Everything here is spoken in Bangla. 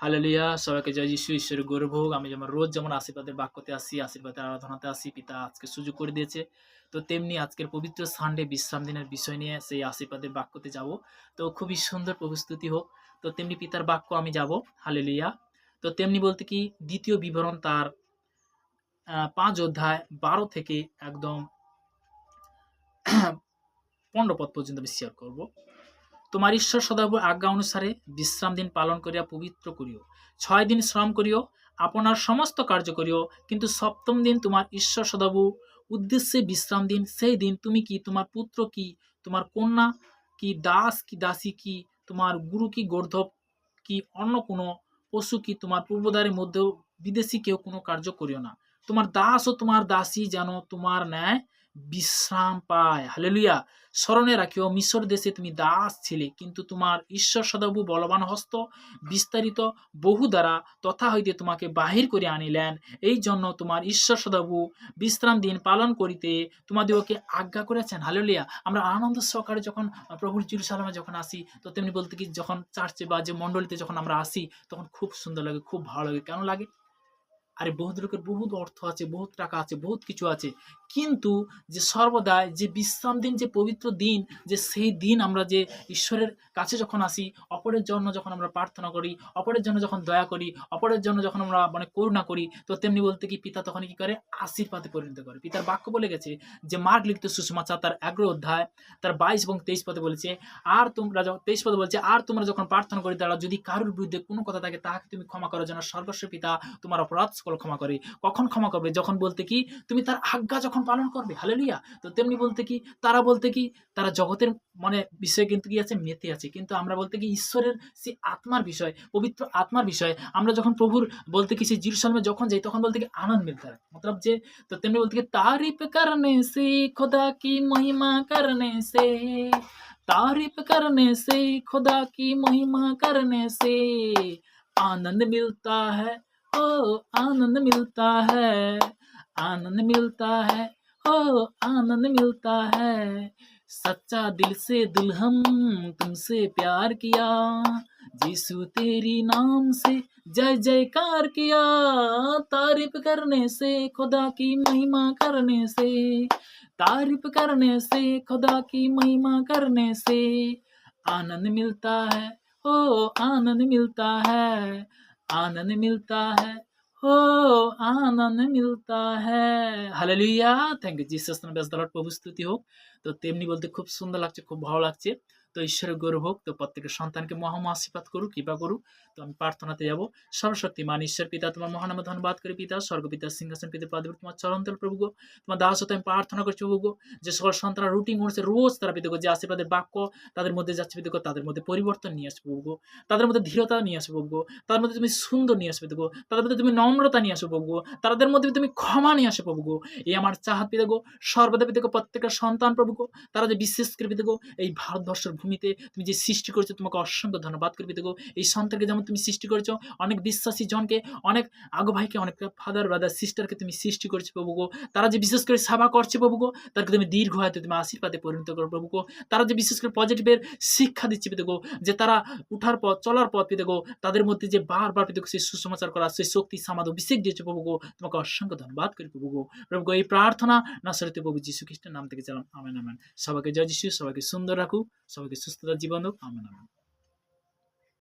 হালেলুয়া, সবাইকে জয় যিশু, ঈশ্বরের গৌরব হোক। আমি যেমন রোজ যেমন আশীর্বাদের বাক্যতে আসি, আশীর্বাদের আরাধনাতে আসি, পিতা আজকে সুযোগ করে দিয়েছে। তো তেমনি আজকের পবিত্র সানডে বিশ্রাম দিনের বিষয় নিয়ে সেই আশীর্বাদের বাক্যতে যাব। তো খুবই সুন্দর প্রস্তুতি হোক। তো তেমনি পিতার বাক্য আমি যাব, হালেলুয়া। তো তেমনি বলতে কি দ্বিতীয় বিবরণ তার 5 অধ্যায় 12 থেকে একদম 15 পদ পর্যন্ত আমি শেয়ার করব। তোমার ঈশ্বর সদাপ্রভুর আজ্ঞা অনুসারে বিশ্রাম দিন পালন করিয়া পবিত্র করিও। 6 দিন শ্রম করিও, আপনার সমস্ত কার্য করিও, কিন্তু সপ্তম দিন তোমার ঈশ্বর সদাপ্রভু উদ্দেশ্যে বিশ্রাম দিন। সেই দিন তুমি কি, তোমার পুত্র কি, তোমার কন্যা কি, দাস কি, দাসী কি, তোমার গুরু কি, গর্ধব কি, অন্য কোনো পশু কি, তোমার পূর্বদ্বারের মধ্যেও বিদেশি কেউ কোনো কার্য করিও না। তোমার দাস ও তোমার দাসী যেন তোমার ন্যায় বিশ্রাম পায়। হালেলুয়া। স্মরণে রাখিও, মিশর দেশে তুমি দাস ছিলে, কিন্তু তোমার ঈশ্বর সদাপ্রভু বলবান হস্ত বিস্তারিত বহু দ্বারা তথা হইতে তোমাকে বাহির করে আনিলেন। এই জন্য তোমার ঈশ্বর সদাপ্রভু বিশ্রাম দিন পালন করিতে তোমাদেরকে আজ্ঞা করেছেন। হালেলুয়া। আমরা আনন্দ সহকারে যখন প্রভুর জেরুজালেমে যখন আসি, তো তেমনি বলতে কি যখন চার্চে বা যে মণ্ডলীতে যখন আমরা আসি, তখন খুব সুন্দর লাগে, খুব ভালো লাগে। কেন লাগে? আরে বহুত লোকের বহুত অর্থ আছে, বহুত টাকা আছে, বহুত কিছু আছে, কিন্তু যে সর্বদা যে বিশ্রাম দিন, যে পবিত্র দিন, যে সেই দিন আমরা যে ঈশ্বরের কাছে যখন আসি, অপরের জন্য যখন আমরা প্রার্থনা করি, অপরের জন্য যখন দয়া করি, অপরের জন্য যখন আমরা মানে করুণা করি, তো তেমনি বলতে কি পিতা তখন কি করে? আশীর্বাদে পরিণত করে। পিতার বাক্য বলে গেছে যে মার্ক লিখিত সুসমাচার তার 11 অধ্যায় তার 22 এবং 23 পদে বলেছে, আর তোমরা 23 পদে বলছে, আর তোমরা যখন প্রার্থনা করি তারা যদি কারোর বিরুদ্ধে কোনো কথা থাকে, তাহাকে তুমি ক্ষমা করো, যেন স্বর্গস্ব পিতা তোমার অপরাধ সকল ক্ষমা করে। কখন ক্ষমা করবে? যখন বলতে কি তুমি তার আজ্ঞা যখন পালন করবে। হালেলুয়া। তো তেমনি বলতে কি তারা বলতে কি তারা জগতের মানে বিষয়ে কিন্তু কি আছে? মেতে আছে, কিন্তু আমরা বলতে কি ঈশ্বরের সেই আত্মার বিষয়, পবিত্র আত্মার বিষয়, আমরা যখন প্রভুর বলতে কি সেই জেরুজালেমে যখন যাই, তখন বলতে কি আনন্দ মিলता है। मतलब যে তো তেমনি বলতে কি तारीफ करने से खुदा की महिमा करने से, तारीफ करने से खुदा की महिमा करने से आनंद मिलता है, ओ आनंद मिलता है, आनंद मिलता है, ओ आनंद मिलता है। सच्चा दिल से दुल्हन तुमसे प्यार किया, यीशु तेरी नाम से जय जयकार किया। तारीफ करने से खुदा की महिमा करने से, तारीफ करने से खुदा की महिमा करने से आनंद मिलता है, ओ आनंद मिलता है, आनंद मिलता है, ও আনন্দ মিলতা হ্যায়। হালেলুয়া। থ্যাংক ইউ জিসাস নামে বেশ দলট প্রভু স্তুতি হোক। তো তেমনি বলতে খুব সুন্দর লাগছে, খুব ভালো লাগছে। তো ঈশ্বরের গৌরব হোক। তো প্রত্যেকের সন্তানকে মহাম আশীর্বাদ করুক, কৃপা করুক। তো আমি প্রার্থনাতে যাব। সর্বশক্তিমান ঈশ্বর পিতা, তোমার মহানামে ধন্যবাদ করি পিতা, স্বর্গপিতা সিংহাসন পিতা পাদবী তোমার চরণতল প্রভু গো। তোমার দাস হতে আমি প্রার্থনা করছি প্রভু গো, যে সকল সন্তানরা রুটিন করছে রোজ তারা পিতা গো, যে আশীর্বাদের বাক্য তাদের মধ্যে যাচ্ছে পিতা গো, তাদের মধ্যে পরিবর্তন নিয়ে আসবে প্রভু গো, তাদের মধ্যে ধীরতা নিয়ে আসবে প্রভু গো, তাদের মধ্যে তুমি সুন্দর নিয়ে আসবে গো, তাদের মধ্যে তুমি নম্রতা নিয়ে আসো প্রভু গো, তাদের মধ্যে তুমি ক্ষমা নিয়ে আসো প্রভু গো। এই আমার চাহাত পিতা গো, সর্বদা পিতা গো প্রত্যেকের সন্তান প্রভু গো, তারা যে বিশেষ করে পিতা গো এই ভারতবর্ষের ভূমিতে তুমি যে সৃষ্টি করেছো, তোমাকে অসংখ্য ধন্যবাদ করি পিতা গো। এই সন্তানকে যেমন তুমি সৃষ্টি করেছো, অনেক বিশ্বাসী জনকে, অনেক আগো ভাইকে, অনেক ফাদার ব্রাদার সিস্টারকে তুমি সৃষ্টি করেছো প্রভু গো। তারা যে বিশেষ করে সেবা করছে প্রভু গো, তাদেরকে তুমি দীর্ঘ হাতে তুমি আশীর্বাদে পরিণত করো প্রভু গো। তারা যে বিশেষ করে পজিটিভের শিক্ষা দিচ্ছে পিতা গো, যে তারা উঠার পথ চলার পথ পিতা গো, তাদের মধ্যে যে বারবার পিতা গো সেই সুসমাচার করা, সেই শক্তি সামাদ অভিষেক দিয়েছে প্রভু গো, তোমাকে অসংখ্য ধন্যবাদ করি প্রভু গো। প্রভু গো এই প্রার্থনা নাসরতে প্রভু যীশু খ্রিস্টের নাম থেকে চালাম, আমেন আমেন। সবাইকে জয় যীশু, সবাইকে সুন্দর রাখুক, সবাইকে সুস্থতার জীবন হোক, আমেন আমেন।